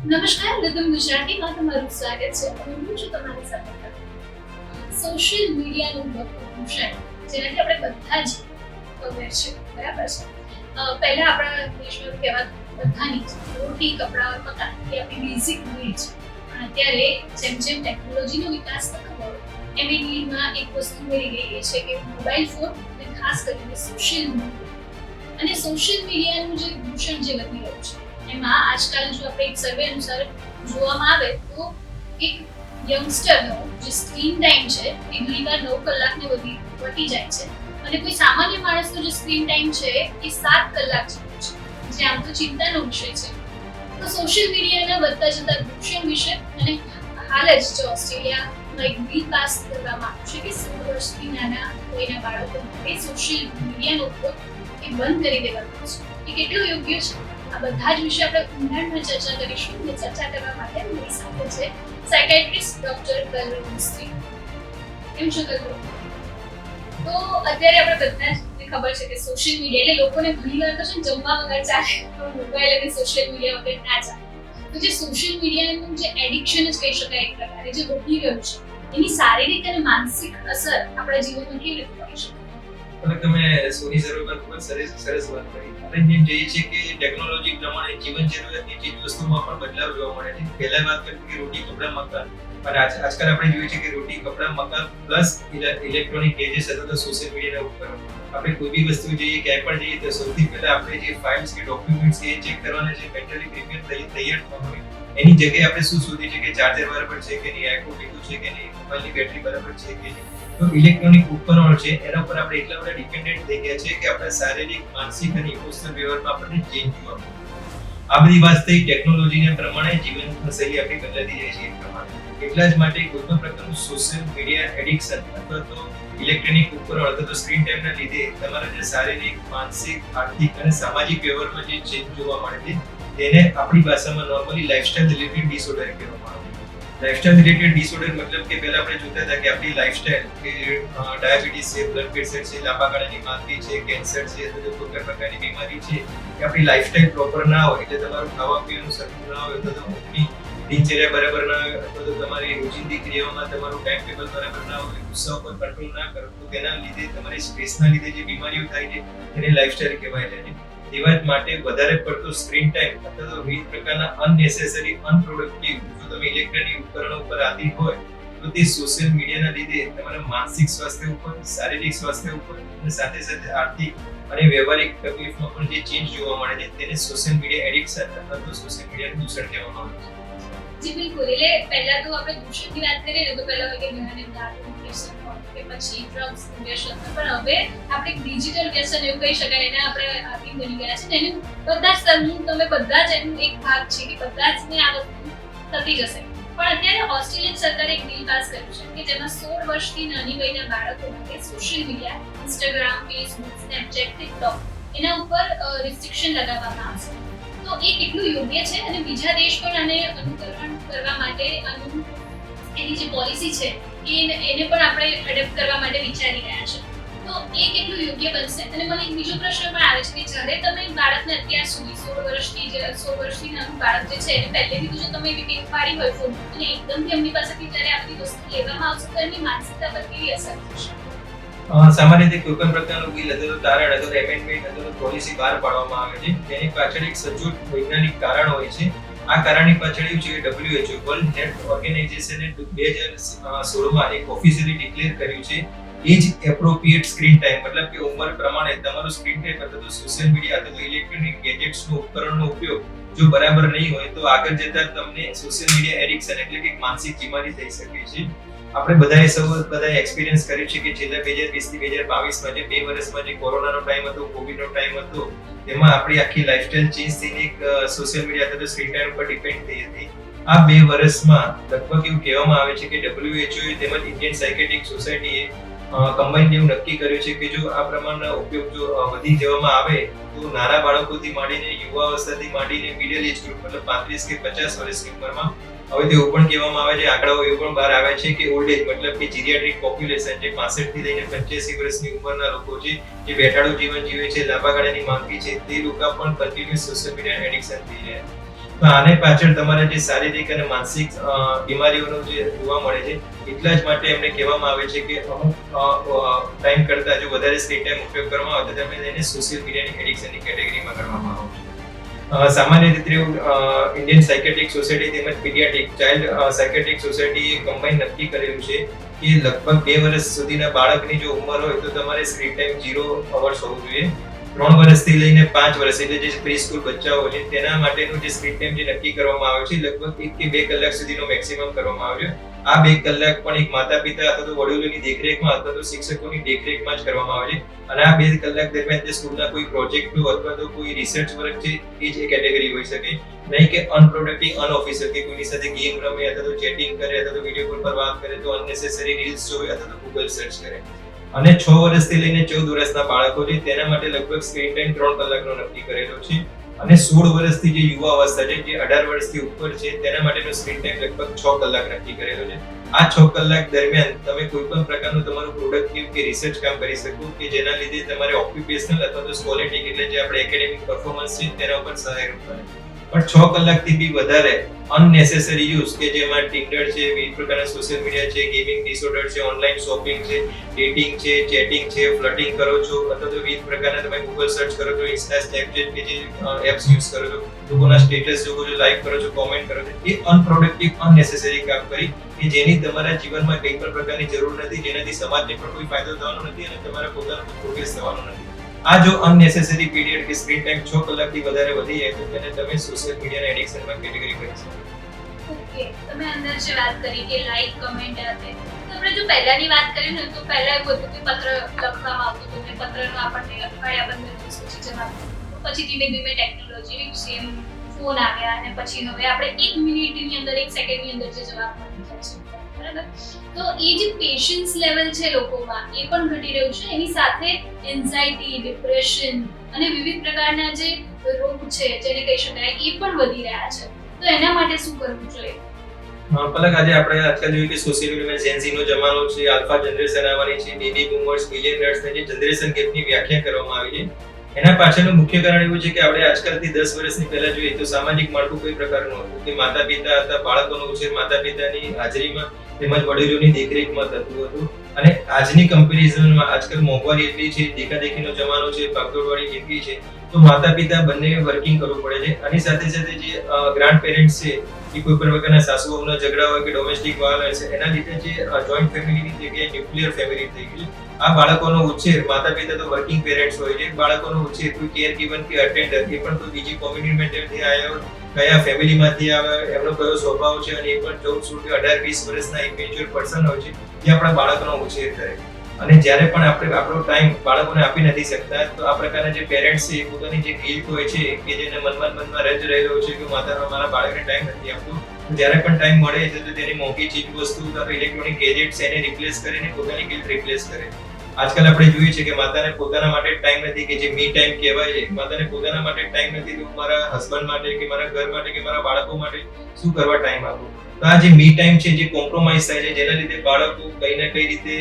નમસ્કાર, રિધમ ગુજરાતીમાં તમારું સ્વાગત છે. હું છું તમારી સાથે. સોશિયલ મીડિયાનું દૂષણ જેનાથી આપણે બધા જ અવેર છે, બરાબર છે. પહેલા આપણા દેશમાં કહેવાતું બધાની રોટી, કપડાં, મકાન એ આપણી બેઝિક નીડ છે. પણ અત્યારે જેમ જેમ ટેકનોલોજીનો વિકાસ થતો ગયો એમ એ નીડમાં એક વસ્તુ મળી ગઈ એ છે કે મોબાઈલ ફોન અને ખાસ કરીને સોશિયલ મીડિયા. અને સોશિયલ મીડિયાનું જે દૂષણ જે વધી રહ્યું છે એમાં આજકાલ જો આપણે એક સર્વે અનુસાર જોવામાં આવે તો એક યંગસ્ટરનો જે સ્ક્રીન ટાઈમ છે એ ઘણીવાર 9 કલાકને વધી જાય છે અને કોઈ સામાન્ય માણસનો જે સ્ક્રીન ટાઈમ છે એ 7 કલાક જેટલો છે, જે આમ તો ચિંતાનો વિષય છે. તો સોશિયલ મીડિયાના વધતા જતા દૂષણ વિશે અને હાલ જ જે ઓસ્ટ્રેલિયામાં એક બિલ પાસ કરવામાં આવ્યું છે કે 16 વર્ષથી નાના કોઈના બાળકો માટે સોશિયલ મીડિયાનો ઉપયોગ એ બંધ કરી દેવાનો છે. એ કેટલું યોગ્ય છે? આ બધા જ વિશે આપણે ઊંડાણમાં ચર્ચા કરીશું. અને ચર્ચા કરવા માટે મારી સાથે છે સાયકાઇટ્રિસ્ટ ડોક્ટર કલરવ મિસ્ત્રી. કેમ છો કલરવ? તો અત્યારે આપણે બધાને ખબર છે કે સોશિયલ મીડિયા એટલે લોકોને ઘણીવાર તો છે જમવા વગર ચાલે પણ મોબાઈલ અને સોશિયલ મીડિયા વગર ના ચાલે. તો જે સોશિયલ મીડિયાનું જે એડિક્શન જ કહી શકાય એક પ્રકારે જે વધી રહ્યું છે એની શારીરિક અને માનસિક અસર આપણા જીવનમાં કેવી રીતે પડી શકે? અને તમે સોની સર્વે પર ખૂબ સરસ વાત કરી. આપણે જેમ જોઈએ છીએ કે ટેકનોલોજી પ્રમાણે જીવન જરૂરિયાતની ચીજ વસ્તુમાં પણ બદલાવ જોવા મળે છે. પહેલા વાત કરી કે રોટી, કપડાં, મકાન, અને આજકાલ આપણે જોઈએ છીએ કે રોટી, કપડાં, મકાન પ્લસ ઇલેક્ટ્રોનિક ગેજેટ્સ અથવા તો સોશિયલ મીડિયાના ઉપકરણો. આપણે કોઈ બી વસ્તુ જઈએ, ક્યાંય પણ જઈએ તો સૌથી પહેલા આપણે જે ફાઇલ્સ કે ડોક્યુમેન્ટ્સ એ ચેક કરવાના છે, મેન્ટલી પ્રિપેર તૈયાર થવા હોય એની જગ્યાએ આપણે શું શોધીએ છીએ કે ચાર્જર બરાબર છે કે નહીં, આઈફોન લીધું છે કે નહીં, મોબાઈલની બેટરી બરાબર છે કે નહીં. તો ઇલેક્ટ્રોનિક ઉપકરણો છે એના પર આપણે એટલા બધા ડિપેન્ડન્ટ થઈ ગયા છે કે આપણા શારીરિક, માનસિક અને ઇમોશનલ વ્યવહારમાં આપણને ચેન્જ જોવા મળે. આ બધી વાત થઈ ટેકનોલોજીના પ્રમાણે જીવનશૈલી આપણી બદલાતી જાય છે એ પ્રમાણે. એટલા જ માટે કોઈ પણ પ્રકારનું સોશિયલ મીડિયા એડિક્શન અથવા તો ઇલેક્ટ્રોનિક ઉપકરણ અથવા તો સ્ક્રીન ટાઈમના લીધે તમારા જે શારીરિક, માનસિક, આર્થિક અને સામાજિક વ્યવહારમાં જે ચેન્જ જોવા મળે છે તેને આપણી ભાષામાં નોર્મલી લાઇફસ્ટાઇલ રિલેટેડ ડિસઓર્ડર કહેવામાં આવે છે. લાઇફસ્ટાઇલ રિલેટેડ ડિસઓર્ડર મતલબ કે પહેલા આપણે જોતા હતા કે આપણી લાઇફસ્ટાઇલ કે ડાયાબિટીસ છે, બ્લડ પ્રેશર છે, લાંબા ગાળાની માંદગી છે, કેન્સર છે અથવા કોઈ પણ પ્રકારની બીમારી છે કે આપણી લાઇફસ્ટાઇલ પ્રોપર ના હોય એટલે તમારું ખાવા પીવાનું સરખું ના હોય અથવા તો ઊંઘની દિનચર્યા બરાબર ના હોય અથવા તો તમારી રોજિંદી ક્રિયાઓમાં તમારું ટાઈમ ટેબલ બરાબર ના હોય, ગુસ્સા ઉપર કંટ્રોલ ના કરો તો તેના લીધે તમારી સ્ટ્રેસના લીધે જે બીમારીઓ થાય છે તેને લાઇફસ્ટાઇલ કહેવાય છે. તેવા જ માટે વધારે પડતો સ્ક્રીન ટાઈમ અથવા તો વિવિધ પ્રકારના અનનેસેસરી, અનપ્રોડક્ટિવ જો તમે ઇલેક્ટ્રોનિક ઉપકરણો ઉપર આદિ હોય તો તે સોશિયલ મીડિયાના લીધે તમારા માનસિક સ્વાસ્થ્ય ઉપર, શારીરિક સ્વાસ્થ્ય ઉપર અને સાથે સાથે આર્થિક અને વ્યવહારિક તકલીફમાં પણ જે ચેન્જ જોવા મળે છે તેને સોશિયલ મીડિયા એડિક્શન અથવા તો સોશિયલ મીડિયાનું દૂષણ કહેવામાં આવે છે. જી બિલકુલ. એટલે પહેલા તો આપણે દૂષણની વાત કરીએ ને તો પહેલા હોય કે ઘણાને દારૂ વ્યસન હોય કે પછી ડ્રગ્સ વ્યસન, પણ હવે આપણે ડિજિટલ વ્યસન એવું કહી શકાય એને આપણે આદિ બની ગયા છે ને એને બધા જ સમૂહ તમે બધા જ એનું એક ભાગ છે કે બધા જ ને આ વસ્તુ થતી જશે. પણ અત્યારે ઓસ્ટ્રેલિયન સરકારે એક બિલ પાસ કર્યું છે કે જેમાં 16 વર્ષથી નાની વયના બાળકો માટે social media, Instagram, Facebook, Snapchat, TikTok એના ઉપર રિસ્ટ્રિક્શન લગાવવામાં આવશે. તો એ કેટલું યોગ્ય છે અને બીજા દેશ પણ આને અનુકરણ કરવા માટે એની જે પોલિસી છે એને પણ આપણે એડપ્ટ કરવા માટે વિચારી રહ્યા છે. તો એ કેટલું યોગ્ય બનશે? અને મને એક બીજો પ્રશ્ન પણ આવે છે કે જ્યારે તમે બાળકને અત્યાર સુધી 16 વર્ષથી નાનું બાળક જે છે એને પહેલેથી જો તમે એવી ટેવ પાડી હોય ફોન અને એકદમથી એમની પાસેથી જ્યારે આ બધી વસ્તુ લેવામાં આવશે તો એમની માનસિકતા પર કેવી અસર થશે? સામાન્ય રીતે કોઈ પણ પ્રકારનું બિલ અથવા તો તારણ અથવા તો એમેન્ડમેન્ટ અથવા તો પોલિસી બહાર પાડવામાં આવે છે તેની પાછળ એક સચોટ વૈજ્ઞાનિક કારણ હોય છે. આ કારણની પાછળ એવું છે કે WHO વર્લ્ડ હેલ્થ ઓર્ગેનાઇઝેશને 2016માં એક ઓફિશિયલી ડિક્લેર કર્યું છે એજ એપ્રોપ્રિએટ સ્ક્રીન ટાઈમ, મતલબ કે ઉંમર પ્રમાણે તમારો સ્ક્રીન ટાઈમ અથવા તો સોશિયલ મીડિયા અથવા તો ઇલેક્ટ્રોનિક ગેજેટ્સનો ઉપકરણનો ઉપયોગ જો બરાબર નહીં હોય તો આગળ જતા તમને સોશિયલ મીડિયા એડિક્શન એટલે કે માનસિક બીમારી થઈ શકે છે. આપણે બધાએ એક્સપિરિયન્સ કર્યું છે કે છેલ્લા 2020 થી 2022માં જે 2 વર્ષમાં જે કોરોનાનો ટાઈમ હતો, કોવિડનો ટાઈમ હતો તેમાં આપણી આખી લાઇફસ્ટાઇલ ચેન્જ થઈને એક સોશિયલ મીડિયા અથવા તો સ્ક્રીન ટાઈમ ઉપર ડિપેન્ડ થઈ હતી. આ 2 વર્ષમાં લગભગ એવું કહેવામાં આવે છે કે WHO તેમજ ઇન્ડિયન સાયકેટ્રિક સોસાયટીએ કમ્બાઈન એવું નક્કી કર્યું છે કે જો આ પ્રમાણનો ઉપયોગ જો વધી જવામાં આવે તો નાના બાળકોથી માંડીને યુવાવસ્થાથી માંડીને મિડલ એજ ગ્રુપ મતલબ 35 કે 50 વર્ષની ઉંમરમાં હવે તે એવું પણ કહેવામાં આવે છે, આંકડાઓ એવું પણ બહાર આવે છે કે ઓલ્ડ એજ મતલબ કે જીરિયાટ્રિક પોપ્યુલેશન જે 65 થી લઈને 85 વર્ષની ઉંમરના લોકો છે જે બેઠાડું જીવન જીવે છે, લાંબા ગાળાની માંદગી છે તે લોકો પણ કન્ટિન્યુઅસ સોશિયલ મીડિયા એડિક્શન થઈ રહ્યા છે. તો આને પાછળ તમારા જે શારીરિક અને માનસિક બીમારીઓનો જે જોવા મળે છે, એટલા જ માટે એમને કહેવામાં આવે છે કે અમુક ટાઈમ કરતાં જો વધારે સ્ક્રીન ટાઈમ ઉપયોગ કરવામાં આવે તો તમે એને સોશિયલ મીડિયાની એડિક્શનની કેટેગરીમાં ગણવામાં આવે છે. સામાન્ય રીતે ઇન્ડિયન સાયકેટ્રિક સોસાયટી તેમજ પીડિયાટ્રિક ચાઇલ્ડ સાયકેટ્રિક સોસાયટીએ કમ્બાઈન નક્કી કરેલું છે કે લગભગ 2 વર્ષ સુધીના બાળકની જો ઉંમર હોય તો તમારે સ્ક્રીન ટાઈમ 0 અવર્સ હોવું જોઈએ. 3 વર્ષથી લઈને 5 વર્ષ એટલે જે પ્રી સ્કૂલ બચ્ચાઓ છે તેના માટેનું જે સ્ક્રીન ટાઈમ જે નક્કી કરવામાં આવ્યો છે લગભગ 1 કે 2 કલાક સુધીનો મેક્સિમમ કરવામાં આવ્યો. આ 2 કલાક પણ એક માતા પિતા અથવા તો વડીલોની દેખરેખમાં અથવા તો શિક્ષકોની દેખરેખમાં જ કરવામાં આવે છે. અને આ 2 કલાક દરમિયાન તે સ્કૂલના કોઈ પ્રોજેક્ટો અથવા તો કોઈ રિસર્ચ વર્ક છે એ જ કેટેગરી હોઈ શકે, નહીં કે અનપ્રોડક્ટિવ અનઓફિશિયલ કે કોઈની સાથે ગેમ રમે અથવા તો ચેટિંગ કરે અથવા તો વિડીયો કોલ પર વાત કરે તો અનનેસેસરી રીલ્સ જોવે અથવા તો ગૂગલ સર્ચ કરે. અને 6 વર્ષથી લઈને 14 વર્ષના બાળકો છે તેના માટે લગભગ સ્ક્રીન ટાઈમ 3 કલાકનો નક્કી કરેલો છે. અને 16 વર્ષથી જે યુવા અવસ્થા છે જે 18 વર્ષથી ઉપર છે તેના માટેનો સ્ક્રીન ટાઈમ લગભગ 6 કલાક નક્કી કરેલો છે. આ 6 કલાક દરમિયાન તમે કોઈ પણ પ્રકારનું તમારું પ્રોડક્ટિવ કે રિસર્ચ કામ કરી શકો કે જેના લીધે તમારે ઓક્યુપેશનલ અથવા તો સ્કોલેટિક એટલે જે આપણે એકેડેમિક પરફોર્મન્સ છે તેના ઉપર સહાયરૂપ બને. પણ 6 કલાકથી બી વધારે અનનેસેસરી યુઝ કે જેમાં ટિન્ડર છે, વિવિધ પ્રકારના સોશિયલ મીડિયા છે, ગેમિંગ ડિસઓર્ડર છે, ઓનલાઈન શોપિંગ છે, ડેટિંગ છે, ચેટિંગ છે, ફ્લર્ટિંગ કરો છો અથવા તો વિવિધ પ્રકારના તમે ગૂગલ સર્ચ કરો છો, ઇન્સ્ટા, સ્નેપચેટ કે જે એપ્સ યુઝ કરો છો, લોકોના સ્ટેટસ જોવો છો, લાઈક કરો છો, કોમેન્ટ કરો છો, એ અનપ્રોડક્ટિવ અનનેસેસરી કામ કરી કે જેની તમારા જીવનમાં કંઈ પણ પ્રકારની જરૂર નથી, જેનાથી સમાજને પણ કોઈ ફાયદો થવાનો નથી અને તમારા પોતાનો પ્રોગ્રેસ થવાનો નથી. આ જો અનનેસેસરી પીરિયડ કે સ્ક્રીન ટાઈમ 6 કલાકથી વધારે વધી જાય તો તેને તમે સોશિયલ મીડિયાના એડિક્શનમાં કેટેગરી કરી શકો. ઓકે, તમે અંદર જે વાત કરી કે લાઈક કમેન્ટ આપે, તો આપણે જો પહેલાની વાત કરીએ ને તો પહેલા એવું હતું કે પત્ર લખવામાં આવતું હતું ને પત્રનો આપણને અઠવાડિયા 15 દિવસ પછી જવાબ મળતો. પછી ધીમે ધીમે ટેકનોલોજી સેમ ફોન આવ્યા અને પછી હવે આપણે 1 મિનિટની અંદર 1 સેકન્ડની અંદર જે જવાબ મળી જાય છે, બરાબર? તો એ જે પેશન્સ લેવલ છે લોકોમાં એ પણ ઘટી રહ્યું છે. એની સાથે એન્ઝાઇટી, ડિપ્રેશન અને વિવિધ પ્રકારના જે રોગ છે જેને કહી શકાય એ પણ વધી રહ્યા છે. તો એના માટે શું કરવું જોઈએ? પલક, આજે આપણે આજકાલ જોઈએ કે સોશિયલ મીડિયામાં જેનઝીનો જમાનો છે, આલ્ફા જનરેશન આવવાની છે, બેબી બૂમર્સ, મિલિયનર્સ ને જે જનરેશન ગેપની વ્યાખ્યા કરવામાં આવી છે. એના પાછળનું મુખ્ય કારણ એવું છે કે આપણે આજકાલથી 10 વર્ષની પહેલા જોઈએ તો સામાજિક માળખું કઈ પ્રકારનું હતું કે માતા પિતા હતા, બાળકોનો ઉછેર માતા પિતાની હાજરીમાં તેમજ વડીલોની દેખરેખમાં થતું હતું. અને આજની કમ્પેરિઝનમાં આજકાલ મોંઘવારી એટલી છે, દેખાદેખીનો જમાનો છે, ભાગદોડવાળી જિંદગી છે, તો માતા પિતા બંને વર્કિંગ કરવું પડે છે. આની સાથે સાથે જે ગ્રાન્ડ પેરેન્ટ્સ છે કે કોઈ પણ પ્રકારના સાસુ વહુના ઝઘડા હોય કે ડોમેસ્ટિક વાયોલન્સ છે એના લીધે જે જોઈન્ટ ફેમિલીની જગ્યાએ ન્યુક્લિયર ફેમિલી થઈ ગઈ છે. આ બાળકોનો ઉછેર, માતા પિતા તો વર્કિંગ પેરેન્ટ્સ હોય છે, બાળકોનો ઉછેર કોઈ કેર ગિવન કે અટેન્ડર એ પણ કોઈ બીજી કોમ્યુનિટીમાંથી આવ્યા, કયા ફેમિલીમાંથી આવ્યા, એમનો કયો સ્વભાવ છે અને એ પણ 14, 18, 20 વર્ષના ઇમેચ્યોર પર્સન હોય છે જે આપણા બાળકોનો ઉછેર કરે. અને જ્યારે પણ આપણે આપણો ટાઈમ બાળકોને આપી નથી શકતા તો આ પ્રકારના જે પેરેન્ટ્સ છે એ પોતાની જે ગિલ્ટ હોય છે કે જેને મનમાં રજ રહેલો છે કે મારા બાળકને ટાઈમ નથી આપતો, જ્યારે પણ ટાઈમ મળે છે તો તેની મોંઘી ચીજ વસ્તુ અથવા ઇલેક્ટ્રોનિક ગેજેટ્સ એને રિપ્લેસ કરીને પોતાની ગિલ્ટ રિપ્લેસ કરે. આજકાલ આપણે જોઈએ છે કે માતાને પોતાના માટે ટાઈમ નથી કે જે મી ટાઈમ કહેવાય છે, માતાને પોતાના માટે ટાઈમ નથી તો મારા હસબન્ડ માટે કે મારા ઘર માટે કે મારા બાળકો માટે શું કરવા ટાઈમ આપું. તો આ જે મી ટાઈમ છે જે કોમ્પ્રોમાઇઝ થાય છે જેના લીધે બાળકો કઈ ના કઈ રીતે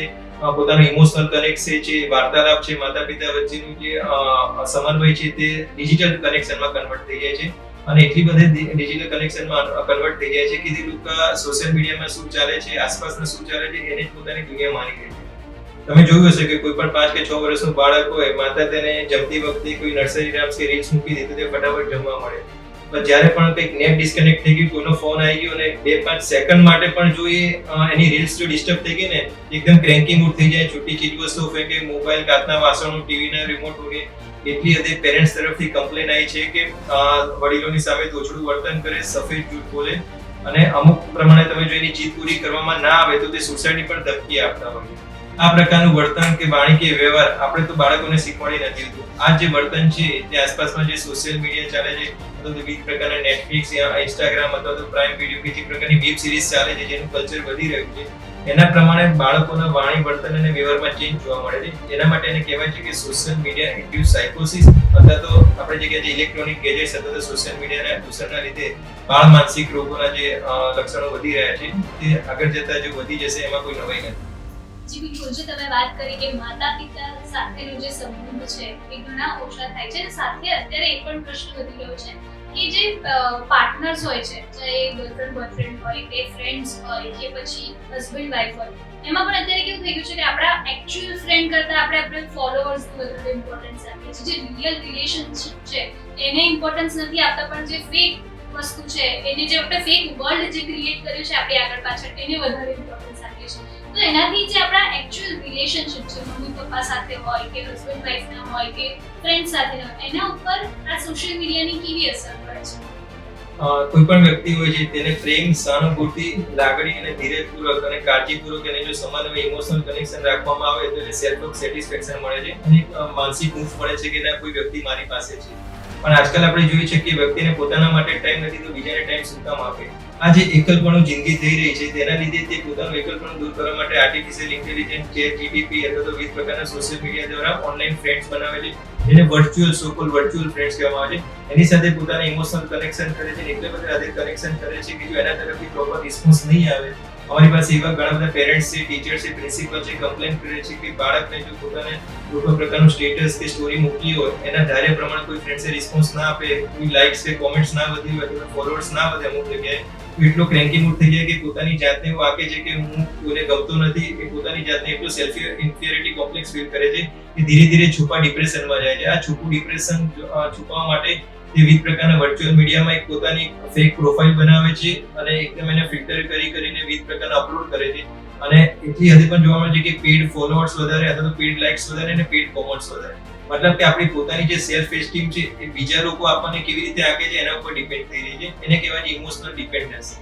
પોતાનો ઇમોશનલ કનેક્ટ છે, વાર્તાલાપ છે, માતા પિતા વચ્ચેનું જે સમન્વય છે તે ડિજિટલ કનેક્શનમાં કન્વર્ટ થઈ જાય છે. અને એટલી બધી ડિજિટલ કનેક્શનમાં કન્વર્ટ થઈ જાય છે કે જે લોકો સોશિયલ મીડિયામાં શું ચાલે છે, આસપાસમાં શું ચાલે છે એને જ પોતાની દુનિયા માની લે છે. તમે જોયું હશે કે કોઈ પણ 5 કે 6 વર્ષનું બાળક હોય, માતા તેને જમતી વખતે કોઈ નર્સરી રાઇમ્સ કે રીલ્સ મૂકી દે તો તે ફટાફટ જમવા મળે. પણ જ્યારે પણ કંઈક નેટ ડિસ્કનેક્ટ થઈ ગયું, કોઈનો ફોન આવી ગયો અને 2-5 સેકન્ડ માટે પણ જો એની રીલ્સ જો ડિસ્ટર્બ થઈ ગઈ ને એકદમ ક્રેન્કી મૂડ થઈ જાય, છૂટી ચીજ વસ્તુઓ ફેંકે, મોબાઈલ, કાચના વાસણો, ટીવીના રિમોટ ઉડે. એટલી હદે પેરેન્ટ્સ તરફથી કમ્પ્લેન આવી છે કે વડીલોની સામે તોછડું વર્તન કરે, સફેદ જૂઠ બોલે અને અમુક પ્રમાણે તમે જો એની જીદ પૂરી કરવામાં ના આવે તો તે સુસાઇડની પણ ધમકી આપતા હોય છે. આ પ્રકારનું વર્તન કે વાણી કે વ્યવહાર આપણે તો બાળકોને શીખવાડી નથી હોતું. આ જે વર્તન છે તે આસપાસમાં જે સોશિયલ મીડિયા ચાલે છે અથવા તો વિવિધ પ્રકારના નેટફ્લિક્સ, ઇન્સ્ટાગ્રામ અથવા તો પ્રાઇમ વિડીયો કે જે પ્રકારની વેબ સિરીઝ ચાલે છે જેનું કલ્ચર વધી રહ્યું છે એના પ્રમાણે બાળકોના વાણી, વર્તન અને વ્યવહારમાં ચેન્જ જોવા મળે છે. એના માટે એને કહેવાય છે કે સોશિયલ મીડિયા ઇન્ડ્યુસ સાયકોસિસ અથવા તો આપણે જે કહીએ ઇલેક્ટ્રોનિક ગેજેટ્સ અથવા તો સોશિયલ મીડિયાના અસરના લીધે બાળ માનસિક રોગોના જે લક્ષણો વધી રહ્યા છે તે આગળ જતા જો વધી જશે એમાં કોઈ નવાઈ નથી. જી બિલકુલ, જે તમે વાત કરી કે માતા પિતા સાથેનો જે સંબંધ છે એ ઘણા ઓછા થાય છે અને સાથે અત્યારે એ પણ પ્રશ્ન વધી રહ્યો છે કે જે પાર્ટનર્સ હોય છે, ચાહે ગર્લફ્રેન્ડ બોયફ્રેન્ડ હોય કે ફ્રેન્ડ્સ હોય કે પછી હસબન્ડ વાઈફ હોય, એમાં પણ અત્યારે કેવું થઈ ગયું છે કે આપણા એકચ્યુઅલ ફ્રેન્ડ કરતાં આપણે ફોલોઅર્સને વધારે ઇમ્પોર્ટન્સ આપીએ છીએ. જે રિયલ રિલેશનશિપ છે એને ઇમ્પોર્ટન્સ નથી આપતા, પણ જે ફેક વસ્તુ છે એને જે આપણે ફેક વર્લ્ડ જે ક્રિએટ કર્યું છે આપણી આગળ પાછળ એને વધારે ઇમ્પોર્ટન્સ આપીએ છીએ. તો એનાથી જે આપણા એકચ્યુઅલ રિલેશનશિપ છે મમ્મી પપ્પા સાથે હોય કે હસબન્ડ વાઈફના હોય કે ફ્રેન્ડ સાથેના, એના ઉપર આ સોશિયલ મીડિયાની કેવી અસર પડે છે? કોઈ પણ વ્યક્તિ હોય છે તેને પ્રેમ, સહાનુભૂતિ, લાગણી અને ધીરજપૂર્વક અને કાળજીપૂર્વક એને જો સમાન ઇમોશનલ કનેક્શન રાખવામાં આવે તો એને સેલ્ફ ઓફ સેટિસ્ફેક્શન મળે છે અને માનસિક હૂંફ મળે છે કે ના કોઈ વ્યક્તિ મારી પાસે છે. પણ આજકાલ આપણે જોઈએ છે કે વ્યક્તિને પોતાના માટે ટાઈમ નથી તો બીજાને ટાઈમ શું કામ આપે. આ જે એકલપણું જિંદગી થઈ રહી છે તેના લીધે તે પોતાનું એકલપણું દૂર કરવા માટે આર્ટિફિશિયલ ઇન્ટેલિજન્સ, ChatGPT અથવા તો વિવિધ પ્રકારના સોશિયલ મીડિયા દ્વારા ઓનલાઈન ફ્રેન્ડ્સ બનાવે છે, જેને વર્ચ્યુઅલ સોકોલ વર્ચ્યુઅલ ફ્રેન્ડ્સ કહેવામાં આવે છે. એની સાથે પોતાના ઇમોશનલ કનેક્શન કરે છે, એટલે બધા કનેક્શન કરે છે કે જો એના તરફથી પ્રોપર રિસ્પોન્સ નહીં આવે. અમારી પાસે એવા ઘણા બધા પેરેન્ટ્સ છે, ટીચર છે, પ્રિન્સિપલ છે, કમ્પ્લેન કરે છે કે બાળકને જો પોતાને કોઈ પણ પ્રકારનું સ્ટેટસ કે સ્ટોરી મૂકી હોય એના ધાર્યા પ્રમાણે કોઈ ફ્રેન્ડ્સે રિસ્પોન્સ ના આપે, કોઈ લાઇક્સ કે કોમેન્ટ્સ ના વધી હોય અથવા ફોલોઅર્સ ના વધે અમુક જગ્યાએ, તો એટલો ક્રેન્કી મૂડ થઈ જાય કે પોતાની જાતને એવું આકે છે કે હું કોઈને ગમતો નથી, એ પોતાની જાતને એટલો સેલ્ફ ઇન્ફિરિયોરિટી કોમ્પ્લેક્સ ફીલ કરે છે કે ધીરે ધીરે છુપા ડિપ્રેશનમાં જાય છે. આ છુપું ડિપ્રેશન છુપાવવા માટે તે વિવિધ પ્રકારના વર્ચ્યુઅલ મીડિયામાં એક પોતાની ફેક પ્રોફાઇલ બનાવે છે અને એકદમ એને ફિલ્ટર કરીને વિવિધ પ્રકારના અપલોડ કરે છે અને એટલી હદે પણ જોવા મળે છે કે પેડ ફોલોઅર્સ વધારે અથવા તો પેડ લાઇક્સ વધારે અને પેડ કોમેન્ટ્સ વધારે. મતલબ કે આપણી પોતાની જે સેલ્ફ એસ્ટીમ છે એ બીજા લોકો આપણને કેવી રીતે આકે છે એના ઉપર ડિપેન્ડ થઈ રહી છે. એને કહેવાય છે ઇમોશનલ ડિપેન્ડન્સ.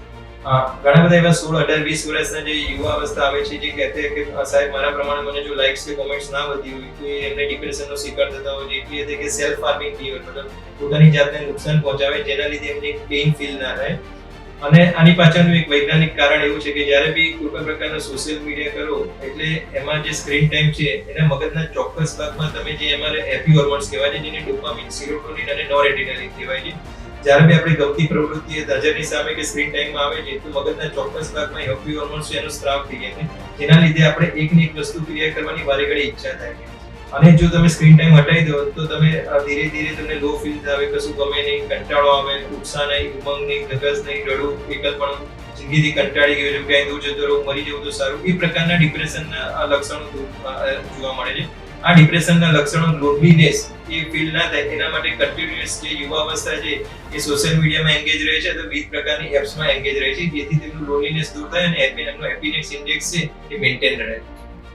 ઘણા બધા એવા 16, 18, 20 વર્ષના જે યુવા અવસ્થા આવે છે જે કહેતે કે સાહેબ મારા પ્રમાણે મને જો લાઇક્સ કે કોમેન્ટ્સ ના વધી હોય તો એમને ડિપ્રેશનનો શિકાર થતા હોય છે. એટલી હદે કે સેલ્ફ હાર્મિંગ થઈ હોય, મતલબ પોતાની જાતને નુકસાન પહોંચાવે, જેના લીધે એમને પેઇન ફીલ ના થાય. અને આની પાછળનું એક વૈજ્ઞાનિક કારણ એવું છે કે જ્યારે બી કોઈ પણ પ્રકારનો સોશિયલ મીડિયા કરો એટલે એમાં જે સ્ક્રીન ટાઈમ છે એના મગજના ચોક્કસ ભાગમાં તમે જે એમાં હેપી હોર્મોન્સ કહેવાય છે, જેને ડોપામિન, સેરોટોનિન અને નોરેડ્રેનાલિન કહેવાય છે. જ્યારે બી આપણી ગમતી પ્રવૃત્તિ નજરની સામે કે સ્ક્રીન ટાઈમમાં આવે છે તો મગજના ચોક્કસ ભાગમાં હેપી હોર્મોન્સ છે એનો સ્ત્રાવ થઈ જાય છે, જેના લીધે આપણે એકની એક વસ્તુ ક્રિયા કરવાની વારે ઘડી ઈચ્છા થાય છે. અને જો તમે સ્ક્રીન ટાઈમ હટાવી દો તો તમે ધીરે ધીરે તમને લો ફીલ થાય, કશું ગમે નહીં, કંટાળો આવે, ઉત્સાહ નહીં, ઉમંગ નહીં, ધગસ નહીં, રડવું, એકલપણું, જિંદગીથી કંટાળી ગયો છું, ક્યાંય દૂર જતો રહું, મરી જવું તો સારું, એ પ્રકારના ડિપ્રેશનના લક્ષણો જોવા મળે છે. આ ડિપ્રેશનના લક્ષણો લોનલીનેસ એ ફીલ ના થાય એના માટે કન્ટિન્યુઅસ જે યુવા અવસ્થા છે એ સોશિયલ મીડિયામાં એન્ગેજ રહે છે અથવા વિવિધ પ્રકારની એપ્સમાં એન્ગેજ રહે છે, જેથી તેમનું લોનલીનેસ દૂર થાય અને એમનો હેપીનેસ ઇન્ડેક્સ છે એ મેન્ટેન રહે.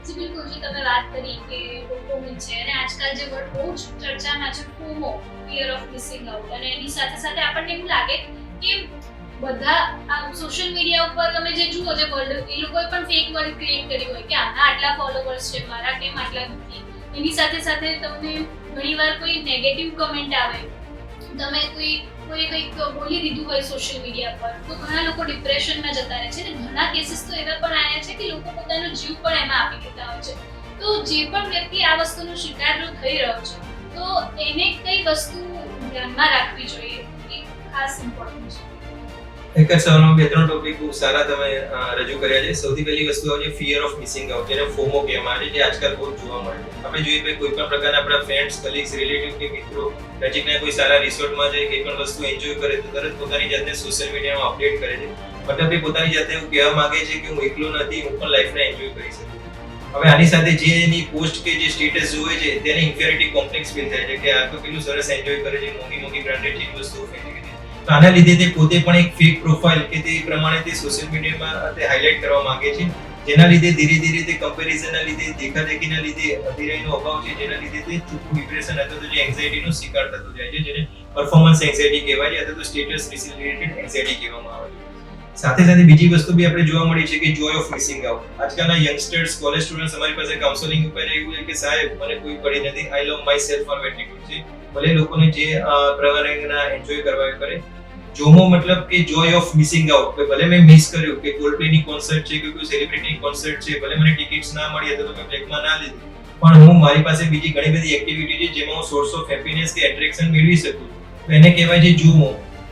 જી બિલકુલ, જે તમે વાત કરી કે ડોપામિન છે અને આજકાલ જે વર્ડ બહુ જ ચર્ચામાં છે FOMO, fear of missing out, અને એની સાથે સાથે આપણને એવું લાગે કે બધા આ સોશિયલ મીડિયા ઉપર તમે જે જુઓ જે વર્લ્ડ, એ લોકોએ પણ ફેક વર્લ્ડ ક્રિએટ કરી હોય કે આના આટલા ફોલોઅર્સ છે, મારા કેમ આટલા નથી. એની સાથે સાથે તમને ઘણીવાર કોઈ નેગેટિવ કમેન્ટ આવે, તમે કોઈ કંઈક બોલી દીધું હોય સોશિયલ મીડિયા પર તો ઘણા લોકો ડિપ્રેશનમાં જતા રહે છે અને ઘણા કેસીસ તો એવા પણ આવ્યા છે કે લોકો પોતાનો જીવ પણ એમાં આપી દેતા હોય છે. તો જે પણ વ્યક્તિ આ વસ્તુનો શિકાર થઈ રહ્યો છે તો એને કઈ વસ્તુ ધ્યાનમાં રાખવી જોઈએ એ ખાસ ઇમ્પોર્ટન્ટ છે. એક જ સવાલમાં બે ત્રણ ટોપિક ખૂબ સારા તમે રજૂ કર્યા છે. સૌથી પહેલી વસ્તુ આવે છે ફિયર ઓફ મિસિંગ આઉટ, જેને ફોમો કહેવામાં આવે છે, જે આજકાલ બહુ જોવા મળે છે. આપણે જોઈએ કે કોઈ પણ પ્રકારના આપણા ફ્રેન્ડ્સ, કલીગ્સ, રિલેટિવ કે મિત્રો નજીકના કોઈ સારા રિસોર્ટમાં જાય, કંઈ પણ વસ્તુ એન્જોય કરે તો તરત પોતાની જાતને સોશિયલ મીડિયામાં અપડેટ કરે છે. મતલબ એ પોતાની જાતને એવું કહેવા માંગે છે કે હું એકલો નથી, હું પણ લાઈફને એન્જોય કરી શકું. હવે આની સાથે જે એની પોસ્ટ કે જે સ્ટેટસ જોવે છે તેને ઇન્ફિરિયોરિટી કોમ્પ્લેક્સ ફીલ થાય છે કે આ તો કેટલું સરસ એન્જોય કરે છે, મોંઘી બ્રાન્ડેડ ચીજ વસ્તુઓ પહેરે છે. તો આના લીધે તે પોતે પણ એક ફેક પ્રોફાઇલ કે તે પ્રમાણે તે સોશિયલ મીડિયામાં તે હાઇલાઇટ કરવા માંગે છે, જેના લીધે ધીરે ધીરે તે કમ્પેરિઝનના લીધે, દેખાદેખીના લીધે, અધીરાઈનો અભાવ છે, જેના લીધે તે ચોખ્ખું ડિપ્રેશન અથવા તો જે એન્ઝાઇટીનો શિકાર થતો જાય છે, જેને પરફોર્મન્સ એન્ઝાઇટી કહેવાય છે અથવા તો સ્ટેટસ રિલેટેડ એન્ઝાઇટી કહેવામાં આવે છે. સાથે સાથે બીજી વસ્તુ બી આપણે જોવા મળી છે કે જોય ઓફ મિસિંગ આઉટ. આજકાલના યંગસ્ટર્સ, કોલેજ સ્ટુડન્ટ્સ અમારી પાસે કાઉન્સેલિંગ ઉપર એવું છે કે સાહેબ મને કોઈ પડી નથી, I love myself for attitude છે. ભલે લોકોને જે પ્રકારના એન્જોય કરવા કરે. જોમો મતલબ કે જોય ઓફ મિસિંગ આઉટ, કે ભલે મેં મિસ કર્યું કે કોલ્ડપ્લેની કોન્સર્ટ છે કે કોઈ સેલિબ્રિટી કોન્સર્ટ છે, ભલે મને ટિકિટ્સ ના મળી અથવા તો મેં બ્લેકમાં ના લીધી, પણ હું મારી પાસે બીજી ઘણી બધી એક્ટિવિટી છે જેમાં હું સોર્સ ઓફ હેપીનેસ કે એટ્રેક્શન મેળવી શકું છું, તો એને કહેવાય છે જોમો.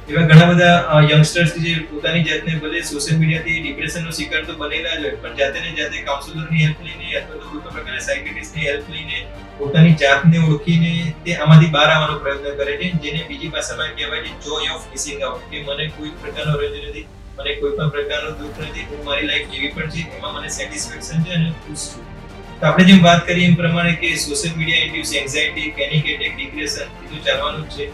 એવા ઘણા બધા યંગસ્ટર્સ જે પોતાની જાતને ભલે સોશિયલ મીડિયાથી ડિપ્રેશનનો શિકાર તો બનેલા જ હોય, પણ જાતે ને જાતે કાઉન્સિલરની હેલ્પ લઈને અથવા તો કોઈ પણ પ્રકારના સાયකිયાટ્રિસ્ટની હેલ્પ લઈને પોતાની જાતને ઓળખીને તે આમાંથી બહાર આવવાનો પ્રયત્ન કરે છે, જેને બીજી ભાષામાં કહેવાય છે જોય ઓફ મિસિંગ આઉટ, કે મને કોઈ પ્રકારનો રંજ નથી, મને કોઈ પણ પ્રકારનું દુઃખ નથી, હું મારી લાઈફ જેવી પણ છે એમાં મને સેટિસ્ફેક્શન છે અને ખુશ છું. તો આપણે જેમ વાત કરીએ એમ પ્રમાણે કે social media induce anxiety, panic attack, depression એ તો ચાલવાનું જ છે.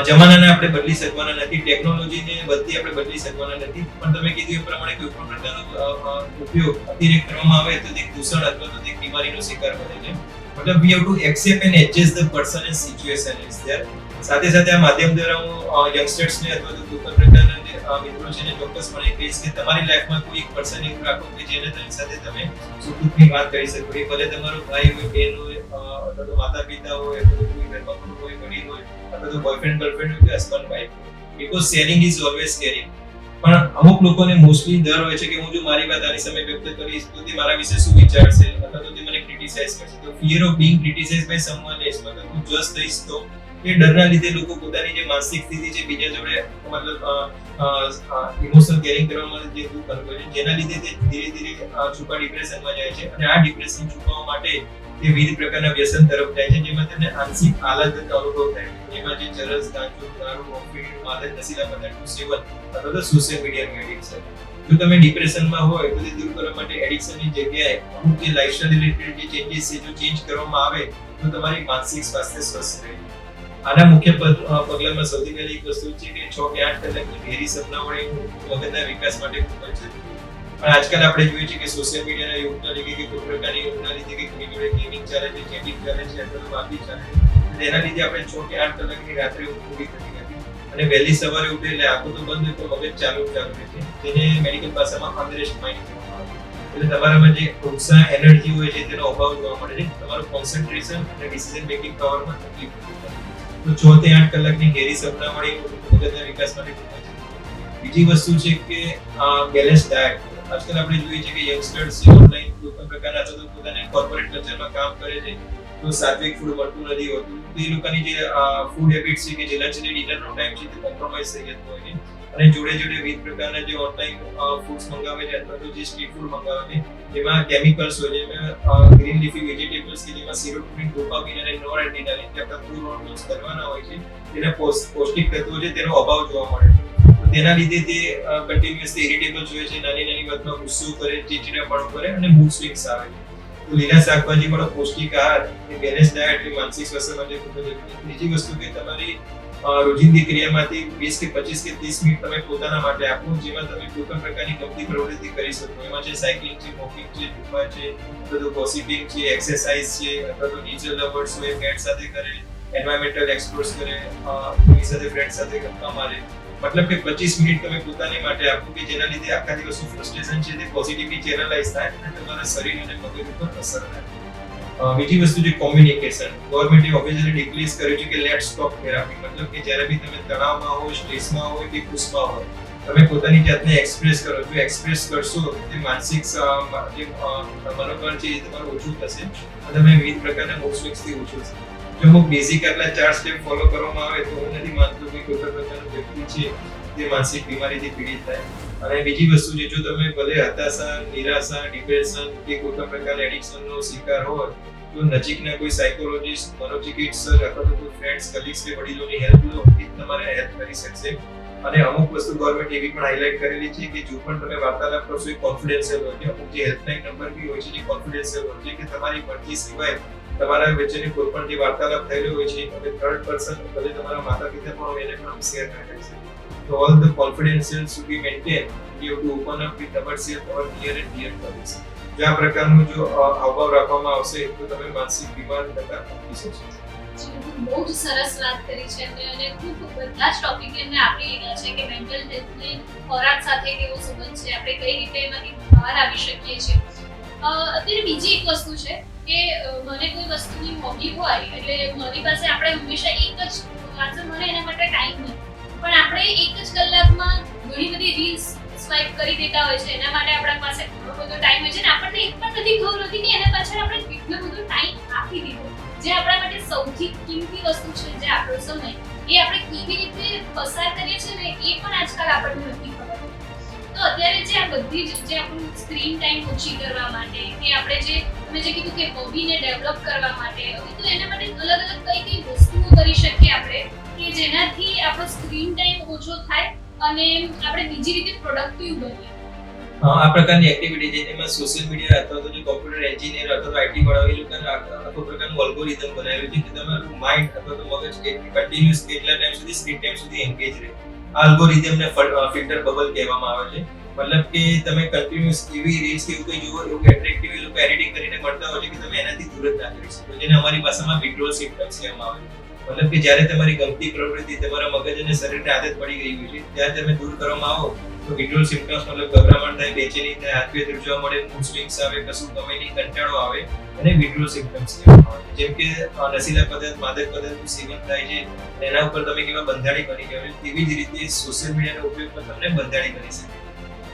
જમાનાને આપણે બદલી શકવાના નથી, ટેકનોલોજીને બદલી આપણે બદલી શકવાના નથી, પણ તમે કીધું એ પ્રમાણે કોઈ પણ પ્રકારનો ઉપયોગ અતિરેક કરવામાં આવે તો તે દૂષણ અથવા તો તે બીમારીનો શિકાર બને છે. મતલબ we have to accept and adjust the person and situation is there. સાથે સાથે આ માધ્યમ દ્વારા હું યંગસ્ટર્સને અથવા તો કોઈ પણ પ્રકારના જે મિત્રો છે ને ચોક્કસપણે કહીશ કે તમારી લાઈફમાં કોઈ એક પર્સન એવું રાખો કે જેને તેની સાથે તમે સુખ દુઃખની વાત કરી શકો. એ ભલે તમારો ભાઈ હોય, બહેન હોય, અથવા તો માતા પિતા હોય, અથવા તો કોઈ ઘરમાં હોય, વડીલ હોય, અથવા તો બોયફ્રેન્ડ ગર્લફ્રેન્ડ હોય કે હસબન્ડ વાઈફ હોય. Because sharing is always caring. પણ અમુક લોકોને મોસ્ટલી ડર હોય છે કે હું જો મારી વાત આની સામે વ્યક્ત કરીશ તો તે મારા વિશે શું વિચારશે અથવા તો તે મને ક્રિટિસાઇઝ કરશે. તો fear of being criticized by someone else, મતલબ હું જજ થઈશ તો એ ડરના લીધે લોકો પોતાની જે માનસિક સ્થિતિ છે બીજા જોડે મતલબ ઇમોશનલ કેરિંગ કરવામાં જે દુઃખ અનુભવે છે, જેના લીધે તે ધીરે ધીરે છુપા ડિપ્રેશનમાં જાય છે અને આ ડિપ્રેશન છુપાવવા માટે તે વિવિધ પ્રકારના વ્યસન તરફ જાય છે, જેમાં તેમને આંશિક આહલાદક અનુભવ થાય છે, જેમાં જે ચરસ, ગાંજો, દારૂ, કોફી, માદક નશીલા પદાર્થનું સેવન અથવા તો સોશિયલ મીડિયાનું એડિક્શન. જો તમે ડિપ્રેશનમાં હોય તો તે દૂર કરવા માટે એડિક્શનની જગ્યાએ અમુક જે લાઇફસ્ટાઇલ રિલેટેડ જે ચેન્જીસ છે જો ચેન્જ કરવામાં આવે તો તમારી માનસિક સ્વાસ્થ્ય સ્વસ્થ રહે. આના મુખ્ય પગલામાં સૌથી પહેલી એક વસ્તુ છે કે 6 કે 8 કલાકની ગહેરી સપનાવણી મગજના વિકાસ માટે ખૂબ જ જરૂરી છે. પણ આજકાલ આપણે જોઈએ છીએ કે સોશિયલ મીડિયાના યુગના લીધે કે કોઈ પ્રકારની યોગના લીધે કે કોઈ જોડે ગેમિંગ ચાલે છે, ચેટિંગ ચાલે છે અથવા તો વાપી ચાલે છે, તેના લીધે આપણે 6 કે 8 કલાકની રાત્રે ઊંઘ પૂરી થતી નથી અને વહેલી સવારે ઉઠે એટલે આંખો તો બંધ તો મગજ ચાલુ રહે છે, જેને મેડિકલ ભાષામાં અનરેસ્ટ માઇન્ડ કહેવામાં આવે છે. એટલે તમારામાં જે ઉત્સાહ, એનર્જી હોય છે તેનો અભાવ જોવા મળે છે, તમારું કોન્સન્ટ્રેશન અને ડિસિઝન મેકિંગ પાવરમાં તકલીફ પડે છે. તો 6 થી 8 કલાકની ગહેરી સપનાવણી મગજના વિકાસ માટે ખૂબ જ જરૂરી. બીજી વસ્તુ છે કે બેલેન્સ ડાયટ. આજકાલ આપણે જોઈએ છે કે યંગસ્ટર્સ ઓનલાઈન કોઈ પણ પ્રકારના અથવા તો પોતાના કોર્પોરેટ કલ્ચરમાં કામ કરે છે તો સાત્વિક ફૂડ મળતું નથી હોતું, તો એ લોકોની જે ફૂડ હેબિટ છે કે જે લંચ અને ડિનરનો ટાઈમ છે તે કોમ્પ્રોમાઇઝ થઈ જતો હોય છે અને જોડે જોડે વિવિધ પ્રકારના જે ઓનલાઈન ફૂડ્સ મંગાવે છે અથવા તો જે સ્ટ્રીટ ફૂડ મંગાવે છે જેમાં કેમિકલ્સ હોય છે, જેમાં ગ્રીન લીફી વેજીટેબલ્સ કે જેમાં સેરોટોનિન, ડોપામિન અને નોરએડ્રેનાલિન જે આપણા ફૂડ હોર્મોન્સ કરવાના હોય છે તેના પૌષ્ટિક તત્વો છે તેનો અભાવ જોવા મળે છે. તેના લીધે તે કન્ટિન્યુઅસલી ઇરિટેબલ જોઈએ છે, નાની નાની વાતમાં ગુસ્સો કરે, ચીડચીડાપણું કરે અને મૂડ સ્વિંગ્સ આવે છે. તો લીલા શાકભાજી વાળો પૌષ્ટિક આહાર, બેલેન્સ ડાયટ એ માનસિક સ્વાસ્થ્ય માટે ખૂબ જ જરૂરી છે. બીજી વસ્તુ કે તમારી રોજિંદી ક્રિયામાંથી 20 કે 25 કે 30 મિનિટ તમે પોતાના માટે આપો, જેમાં તમે કોઈ પણ પ્રકારની ગમતી પ્રવૃત્તિ કરી શકો. એમાં છે સાયકલિંગ છે, વોકિંગ છે, ઝુંબા છે, બધું ગોસિપિંગ છે, એક્સરસાઇઝ છે, અથવા તો નેચર લવર્સ હોય ફ્રેન્ડ સાથે કરે, એન્વાયરમેન્ટલ એક્સપ્લોર્સ કરે, કોઈ સાથે ફ્રેન્ડ સાથે ગપ્પા મારે. મતલબ કે 25 મિનિટ તમે પોતાની માટે આપો કે જેના લીધે આખા દિવસનું ફ્રસ્ટ્રેશન છે તે પોઝિટિવલી ચેનલાઇઝ થાય અને તમારા શરીર અને મગજ ઉપર અસર થાય. બીજી વસ્તુ છે કોમ્યુનિકેશન. ગવર્મેન્ટે ઓફિશિયલી ડિક્લેર કર્યું છે કે લેટ્સ ટોક થેરાપી, મતલબ કે જ્યારે બી તમે તણાવમાં હો, સ્ટ્રેસમાં હોય કે ખુશમાં હોય તમે પોતાની જાતને એક્સપ્રેસ કરો. જો એક્સપ્રેસ કરશો તે માનસિક જે મનોબળ છે એ તમારું ઓછું થશે અને તમે વિવિધ પ્રકારના મૂડ સ્વિંગ્સથી ઓછું થશે. જો અમુક બેઝિક આટલા 4 સ્ટેપ ફોલો કરવામાં આવે તો હું નથી માનતો કે કોઈ પણ પ્રકારનો વ્યક્તિ છે તે માનસિક બીમારીથી પીડિત થાય. અને બીજી વસ્તુ છે, જો તમે ભલે હતાશા, નિરાશા, ડિપ્રેશન કે કોઈ પણ પ્રકારના એડિક્શનનો શિકાર હોય તો નજીકના કોઈ સાયકોલોજિસ્ટ, મનોચિકિત્સક અથવા તો કોઈ ફ્રેન્ડ્સ, કલીગ્સ કે વડીલોની હેલ્પ લો, એ તમારે હેલ્પ કરી શકશે. અને અમુક વસ્તુ ગવર્મેન્ટ એવી પણ હાઇલાઇટ કરેલી છે કે જો પણ તમે વાર્તાલાપ કરશો એ કોન્ફિડેન્શિયલ હોય છે. અમુક જે હેલ્પલાઇન નંબર બી હોય છે જે કોન્ફિડેન્શિયલ હોય છે કે તમારી મરજી સિવાય તમારા વચ્ચેની કોઈ પણ જે વાર્તાલાપ થયેલો હોય છે અને થર્ડ પર્સન ભલે તમારા માતા પિતા પણ હોય એને પણ શેર કરી શકે. તો all the confidential should be maintain. You have to open up with ourself, our near and dear colleagues. જો આ પ્રકારનું જો હાવભાવ રાખવામાં આવશે તો તમે માનસિક બીમાર થતા અટકી શકશો. બહુ જ સરસ વાત કરી છે અને ખૂબ બધા જ ટોપિક એમને આપી લીધા છે કે મેન્ટલ હેલ્થને ખોરાક સાથે કેવો સંબંધ છે, આપણે કઈ રીતે એમાંથી બહાર આવી શકીએ છીએ. અત્યારે બીજી એક વસ્તુ છે કે મને કોઈ વસ્તુની હોબી હોય એટલે મારી પાસે આપણે હંમેશા એક જ આન્સર મળે એના માટે ટાઈમ નથી, પણ આપણે એક જ કલાકમાં ઘણી બધી રીલ્સ સ્વાઇપ કરી દેતા હોય છે. એના માટે આપણા પાસે ઘણો બધો ટાઈમ હોય છે ને આપણને એક પણ નથી ખબર હોતી કે એના પાછળ આપણે કેટલો બધો ટાઈમ આપી દીધો, જે આપણા માટે સૌથી કિંમતી વસ્તુ છે, જે આપણો સમય, એ આપણે કેવી રીતે પસાર કરીએ છીએ ને એ પણ આજકાલ આપણને નથી ખબર. તો અત્યારે જે આ બધી જે આપણું સ્ક્રીન ટાઈમ ઓછી કરવા માટે કે આપણે જે તમે જે કીધું કે હોબીને ડેવલપ કરવા માટે, હવે તો એના માટે અલગ અલગ કઈ વસ્તુઓ કરી શકીએ આપણે કે જેનાથી આપણો સ્ક્રીન ટાઈમ ઓછો થાય અને આપણે બીજી રીતે પ્રોડક્ટિવ બનીએ. આ પ્રકારની એક્ટિવિટી છે જેમાં સોશિયલ મીડિયા અથવા તો જે કોમ્પ્યુટર એન્જિનિયર અથવા તો આઈટી વાળા એ લોકોને આખો પ્રકારનું અલ્ગોરિધમ બનાવ્યું છે કે તમારું માઇન્ડ અથવા તો મગજ કન્ટિન્યુઅસ કેટલા ટાઈમ સુધી સ્ક્રીન ટાઈમ સુધી એન્ગેજ રહે. આ અલ્ગોરિધમને ફિલ્ટર બબલ કહેવામાં આવે છે. મતલબ કે તમે કન્ટિન્યુઅસ એવી રીલ્સ કે એવું કંઈ જુઓ એવું એટ્રેક્ટિવ એ લોકો એડિટિંગ કરીને મળતા હોય છે કે તમે એનાથી દૂર જ ના કરી શકો, જેને અમારી ભાષામાં વિડ્રોલ સિમ્પટમ્સ કહેવામાં આવે છે. મતલબ કે જ્યારે તમારી ગમતી પ્રવૃત્તિ તમારા મગજ અને શરીરને આદત પડી ગઈ હોય છે ત્યારે તમે દૂર કરવામાં આવો તો વિડ્રોલ સિમ્પટમ્સ મતલબ ગભરામણ થાય, બેચેની થાય, હાથપેર ધ્રુજવા મળે, મૂડ સ્વિંગ્સ આવે, કશું ગમે નહીં, કંટાળો આવે અને વિડ્રોલ સિમ્પટમ્સ કહેવામાં આવે છે. જેમ કે નશીલા પદાર્થ, માદક પદાર્થનું સેવન થાય છે એના ઉપર તમે કેવા બંધાણી બની ગયા છો, તેવી જ રીતે સોશિયલ મીડિયાનો ઉપયોગ પણ તમને બંધાણી કરી શકે.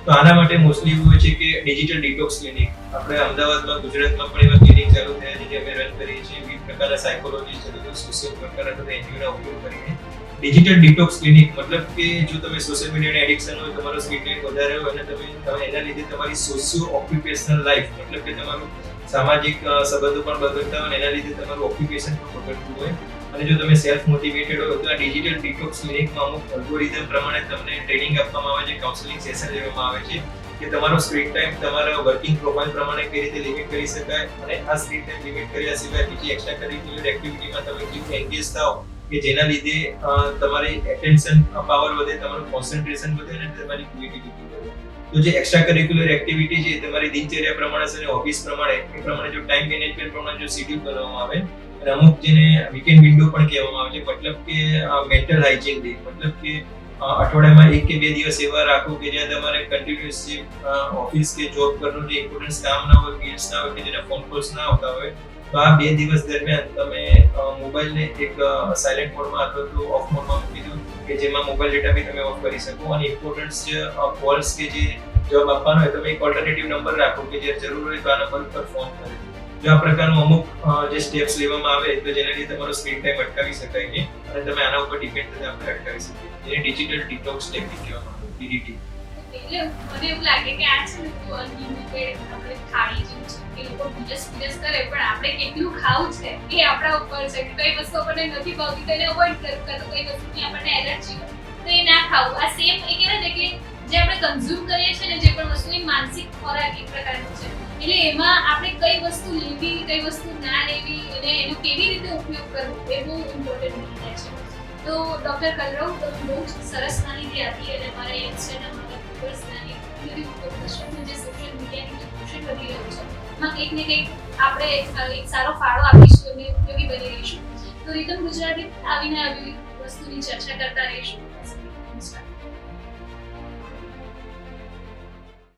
તો આના માટે મોસ્ટલી એવું હોય છે કે ડિજિટલ ડિટોક્સ ક્લિનિક, આપણે અમદાવાદમાં, ગુજરાતમાં પણ એવા ક્લિનિક ચાલુ થયા છે જે અમે રન કરીએ છીએ. વિવિધ પ્રકારના સાયકોલોજીસ્ટ અથવા સોશિયલ વર્કર અથવા એનજીઓના ઉપયોગ કરીને ડિજિટલ ડિટોક્સ ક્લિનિક, મતલબ કે જો તમે સોશિયલ મીડિયાની એડિક્શન હોય, તમારો સ્ક્રીન ટાઈમ વધારે હોય અને તમે એના લીધે તમારી સોશિયો ઓક્યુપેશનલ લાઈફ, મતલબ કે તમારું સામાજિક સંબંધો પણ બગડતા હોય અને એના લીધે તમારું ઓક્યુપેશન પણ બગડતું હોય અને જો તમે સેલ્ફ મોટિવેટેડ હોય તો આ ડિજિટલ ડિટોક્સ ક્લિનિકમાં અમુક અલ્ગોરિધમ પ્રમાણે તમને ટ્રેનિંગ આપવામાં આવે છે, કાઉન્સેલિંગ સેશન લેવામાં આવે છે કે તમારો સ્ક્રીન ટાઈમ તમારા વર્કિંગ પ્રોફાઇલ પ્રમાણે કઈ રીતે લિમિટ કરી શકાય અને આ સ્ક્રીન ટાઈમ લિમિટ કર્યા સિવાય બીજી એક્સ્ટ્રા કરિક્યુલર એક્ટિવિટીમાં તમે કેવી એન્ગેજ થાઓ કે જેના લીધે તમારી એટેન્શન પાવર વધે, તમારું કોન્સન્ટ્રેશન વધે અને તમારી ક્રિએટિવિટી વધે. તો જે એક્સ્ટ્રા કરિક્યુલર એક્ટિવિટી છે તમારી દિનચર્યા પ્રમાણે અને ઓફિસ પ્રમાણે એ પ્રમાણે જો ટાઈમ મેનેજમેન્ટ પ્રમાણે જો શેડ્યુલ કરવામાં આવે અને અમુક જેને વીકેન્ડ વિન્ડો પણ કહેવામાં આવે છે, મતલબ કે મેન્ટલ હાઇજીન ડે, મતલબ કે અઠવાડિયામાં 1 કે 2 દિવસ એવા રાખો કે જ્યાં તમારે કન્ટિન્યુઅસ જે ઓફિસ કે જોબ કરવાનું જે ઇમ્પોર્ટન્ટ કામ ના હોય, મેલ્સ ના હોય કે જેના ફોન કોલ્સ ના આવતા હોય તો આ 2 દિવસ દરમિયાન તમે મોબાઈલને એક સાયલેન્ટ મોડમાં અથવા તો ઓફ મોડમાં મૂકી દો કે જેમાં મોબાઈલ ડેટા બી તમે ઓફ કરી શકો અને ઇમ્પોર્ટન્ટ જે કોલ્સ કે જે જવાબ આપવાનો હોય તમે એક ઓલ્ટરનેટિવ નંબર રાખો કે જે જરૂર હોય તો આ નંબર પર ફોન કરો. જો આ પ્રકારનું અમુક જે સ્ટેપ્સ લેવામાં આવે તો જેના લીધે તમારો સ્ક્રીન ટાઈમ અટકાવી શકાય છે અને તમે આના ઉપર ડિપેન્ડ થતા આપણે અટકાવી શકીએ. એને ડિજિટલ ડિટોક્સ ટેકનિક કહેવામાં આવે, ડીડીટી. એટલે મને એવું લાગે કે આ છે ને તો અનલિમિટેડ આપણે ખાઈ જેવું છે કે લોકો બીજસ કરે પણ આપણે કેટલું ખાવું છે એ આપણા ઉપર છે કે કઈ વસ્તુ આપણને નથી ભાવતી તો એને અવોઇડ કરવું, કાં તો કઈ વસ્તુની આપણને એલર્જી હોય તો એ ના ખાવું. આ સેમ એ કહેવાય ને કે જે આપણે કન્ઝ્યુમ કરીએ છીએ ને જે પણ વસ્તુની માનસિક ખોરાક એક પ્રકારનું છે, એટલે એમાં આપણે કઈ વસ્તુ લેવી, કઈ વસ્તુ ના લેવી અને એનો કેવી રીતે ઉપયોગ કરવો એ બહુ ઇમ્પોર્ટન્ટ બની જાય છે. તો ડૉક્ટર કલરવ, તમે બહુ જ સરસ માહિતી આપી અને મારા યંગસ્ટરના માટે પર્સનલી બધી ઉપયોગ થશે. જે સોશિયલ મીડિયાની જે પોષણ વધી રહ્યું છે એમાં કંઈક ને કંઈક આપણે એક સારો ફાળો આપીશું અને ઉપયોગી બની રહીશું. તો રીતમ ગુજરાતી આવીને આવી વસ્તુની ચર્ચા કરતા રહીશું.